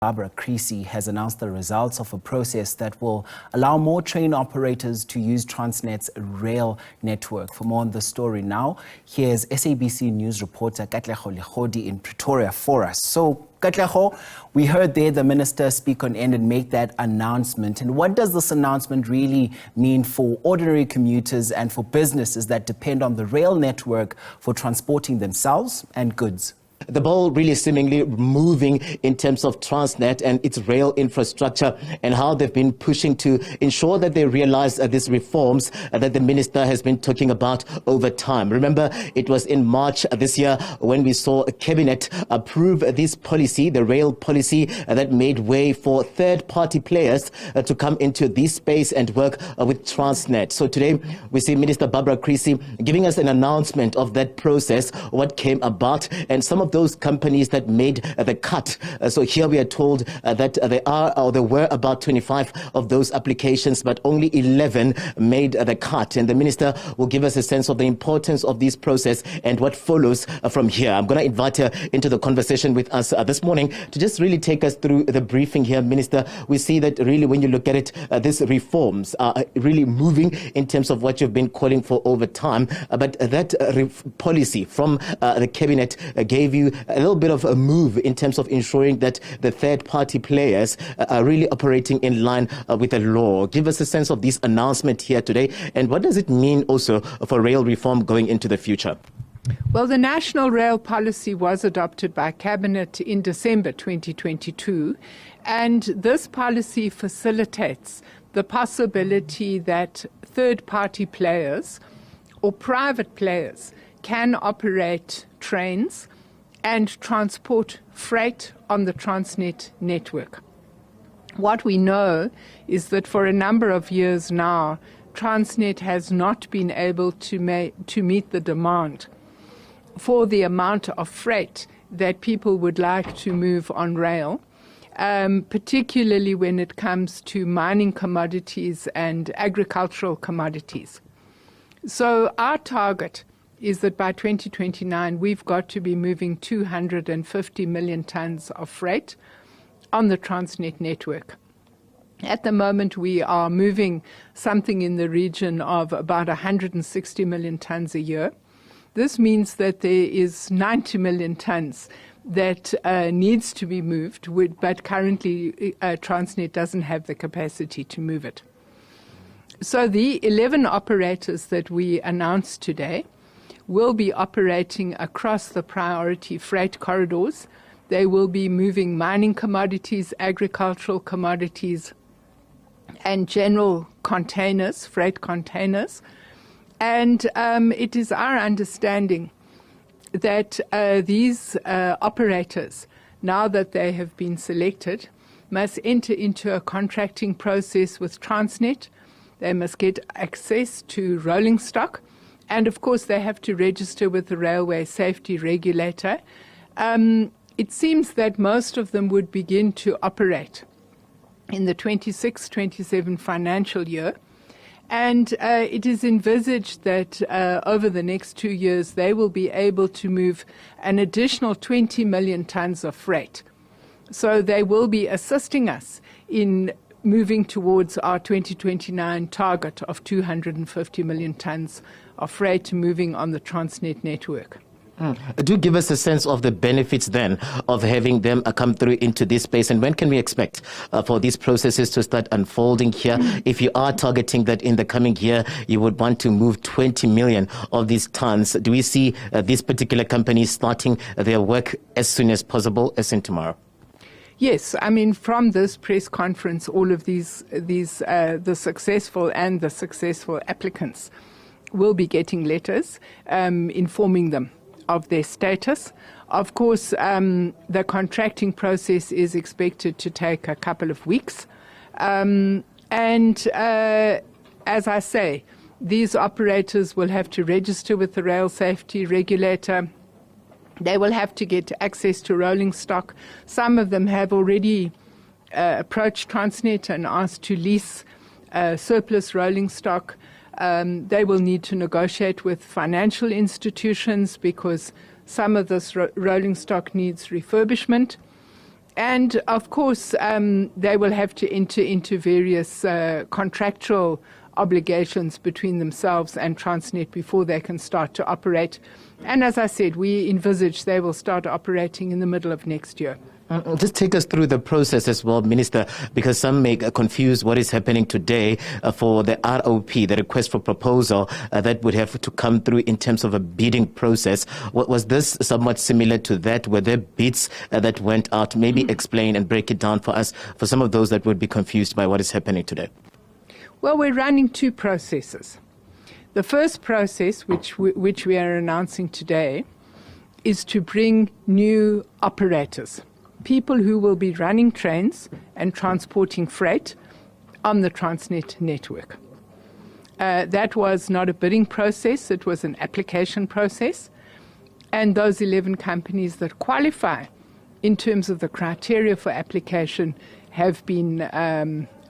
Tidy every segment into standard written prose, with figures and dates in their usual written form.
Barbara Creecy has announced the results of a process that will allow more train operators to use Transnet's rail network. For more on the story now, here's SABC News reporter Katlego Legodi in Pretoria for us. So, Katlego, we heard there the minister speak on end and make that announcement. And what does this announcement really mean for ordinary commuters and for businesses that depend on the rail network for transporting themselves and goods? The ball really seemingly moving in terms of Transnet and its rail infrastructure and how they've been pushing to ensure that they realize these reforms that the minister has been talking about over time. Remember, it was in March this year when we saw a cabinet approve this policy, the rail policy that made way for third-party players to come into this space and work with Transnet. So today we see Minister Barbara Creecy giving us an announcement of that process, what came about, and some of those companies that made the cut. So here we are told that there were about 25 of those applications, but only 11 made the cut. And the minister will give us a sense of the importance of this process and what follows from here. I'm going to invite her into the conversation with us this morning to just really take us through the briefing here. Minister, we see that really when you look at it, these reforms are really moving in terms of what you've been calling for over time. But that policy from the cabinet gave you a little bit of a move in terms of ensuring that the third-party players are really operating in line with the law. Give us a sense of this announcement here today, and what does it mean also for rail reform going into the future? Well, the National Rail Policy was adopted by Cabinet in December 2022, and this policy facilitates the possibility that third-party players or private players can operate trains and transport freight on the Transnet network. What we know is that for a number of years now, Transnet has not been able to meet the demand for the amount of freight that people would like to move on rail, particularly when it comes to mining commodities and agricultural commodities. So our target is that by 2029, we've got to be moving 250 million tons of freight on the Transnet network. At the moment, we are moving something in the region of about 160 million tons a year. This means that there is 90 million tons that needs to be moved, but currently Transnet doesn't have the capacity to move it. So the 11 operators that we announced today will be operating across the priority freight corridors. They will be moving mining commodities, agricultural commodities, and general containers, freight containers. And it is our understanding that these operators, now that they have been selected, must enter into a contracting process with Transnet. They must get access to rolling stock. And of course, they have to register with the Railway Safety Regulator. It seems that most of them would begin to operate in the 26-27 financial year. And it is envisaged that over the next 2 years, they will be able to move an additional 20 million tons of freight. So they will be assisting us in moving towards our 2029 target of 250 million tons of freight moving on the Transnet network. Do give us a sense of the benefits then of having them come through into this space, and when can we expect for these processes to start unfolding here? If you are targeting that in the coming year, you would want to move 20 million of these tons. Do we see these particular companies starting their work as soon as possible, as in tomorrow? Yes, I mean, from this press conference, all of the successful and the successful applicants will be getting letters informing them of their status. Of course, the contracting process is expected to take a couple of weeks. As I say, these operators will have to register with the Rail Safety Regulator. They will have to get access to rolling stock. Some of them have already approached Transnet and asked to lease surplus rolling stock. They will need to negotiate with financial institutions because some of this rolling stock needs refurbishment. And of course, they will have to enter into various contractual obligations between themselves and Transnet before they can start to operate. And as I said, we envisage they will start operating in the middle of next year. Just take us through the process as well, Minister, because some may confuse what is happening today for the ROP, the request for proposal that would have to come through in terms of a bidding process. Was this somewhat similar to that? Were there bids that went out? Maybe explain and break it down for us, for some of those that would be confused by what is happening today. Well, we're running two processes. The first process, which we are announcing today, is to bring new operators, people who will be running trains and transporting freight on the Transnet network. That was not a bidding process, it was an application process. And those 11 companies that qualify in terms of the criteria for application have been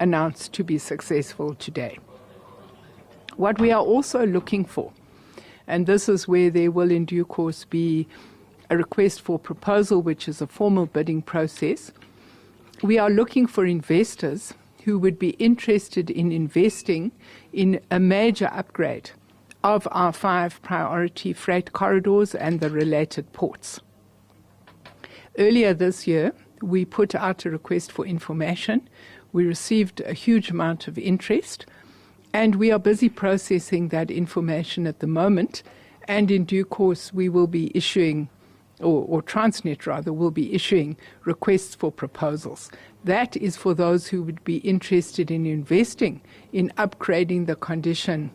announced to be successful today. What we are also looking for, and this is where there will in due course be a request for proposal, which is a formal bidding process. We are looking for investors who would be interested in investing in a major upgrade of our 5 priority freight corridors and the related ports. Earlier this year, we put out a request for information. We received a huge amount of interest, and we are busy processing that information at the moment, and in due course we will be issuing or Transnet rather, will be issuing requests for proposals. That is for those who would be interested in investing in upgrading the condition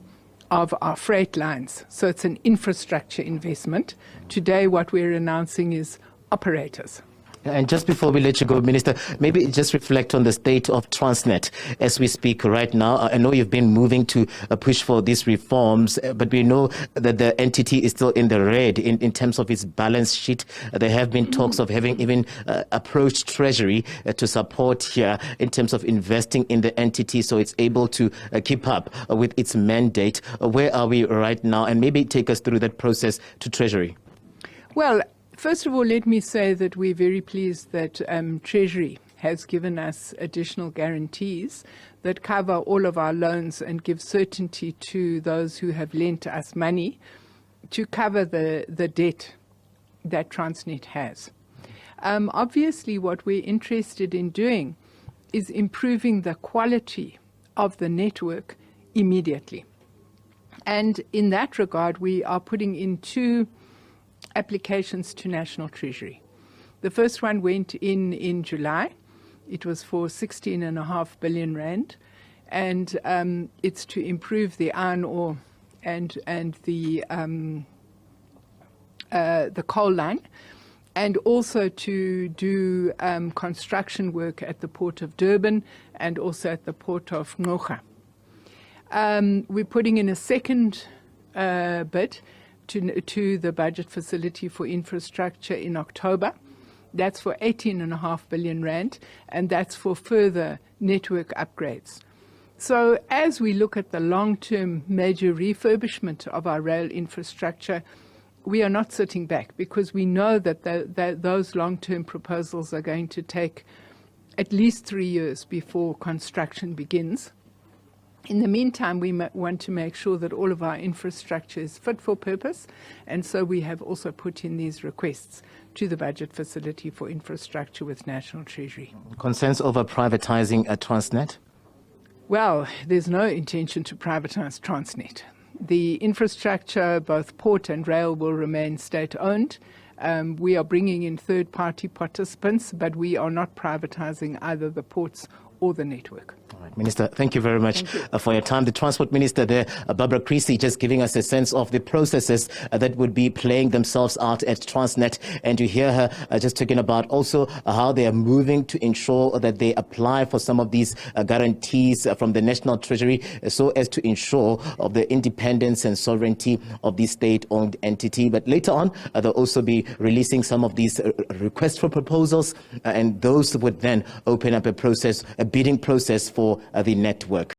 of our freight lines. So it's an infrastructure investment. Today what we're announcing is operators. And just before we let you go, Minister, maybe just reflect on the state of Transnet as we speak right now. I know you've been moving to push for these reforms, but we know that the entity is still in the red in terms of its balance sheet. There have been talks of having even approached Treasury to support here in terms of investing in the entity so it's able to keep up with its mandate. Where are we right now? And maybe take us through that process to Treasury. Well, first of all, let me say that we're very pleased that Treasury has given us additional guarantees that cover all of our loans and give certainty to those who have lent us money to cover the debt that Transnet has. Obviously, what we're interested in doing is improving the quality of the network immediately. And in that regard, we are putting in 2 applications to National Treasury. The first one went in July. It was for 16.5 billion rand, and it's to improve the iron ore and the coal line, and also to do construction work at the Port of Durban and also at the Port of Ngqura. We're putting in a second bid to the budget facility for infrastructure in October. That's for 18.5 billion rand, and that's for further network upgrades. So as we look at the long-term major refurbishment of our rail infrastructure, we are not sitting back because we know that those long-term proposals are going to take at least 3 years before construction begins. In the meantime, we want to make sure that all of our infrastructure is fit for purpose, and so we have also put in these requests to the budget facility for infrastructure with National Treasury. Concerns over privatizing Transnet? Well, there's no intention to privatize Transnet. The infrastructure, both port and rail, will remain state-owned. We are bringing in third-party participants, but we are not privatizing either the ports or the network. All right, Minister, thank you very much for your time. The Transport Minister there, Barbara Creecy, just giving us a sense of the processes that would be playing themselves out at Transnet. And you hear her just talking about also how they are moving to ensure that they apply for some of these guarantees from the National Treasury so as to ensure of the independence and sovereignty of the state-owned entity. But later on, they'll also be releasing some of these requests for proposals, and those would then open up a process, a bidding process for the network.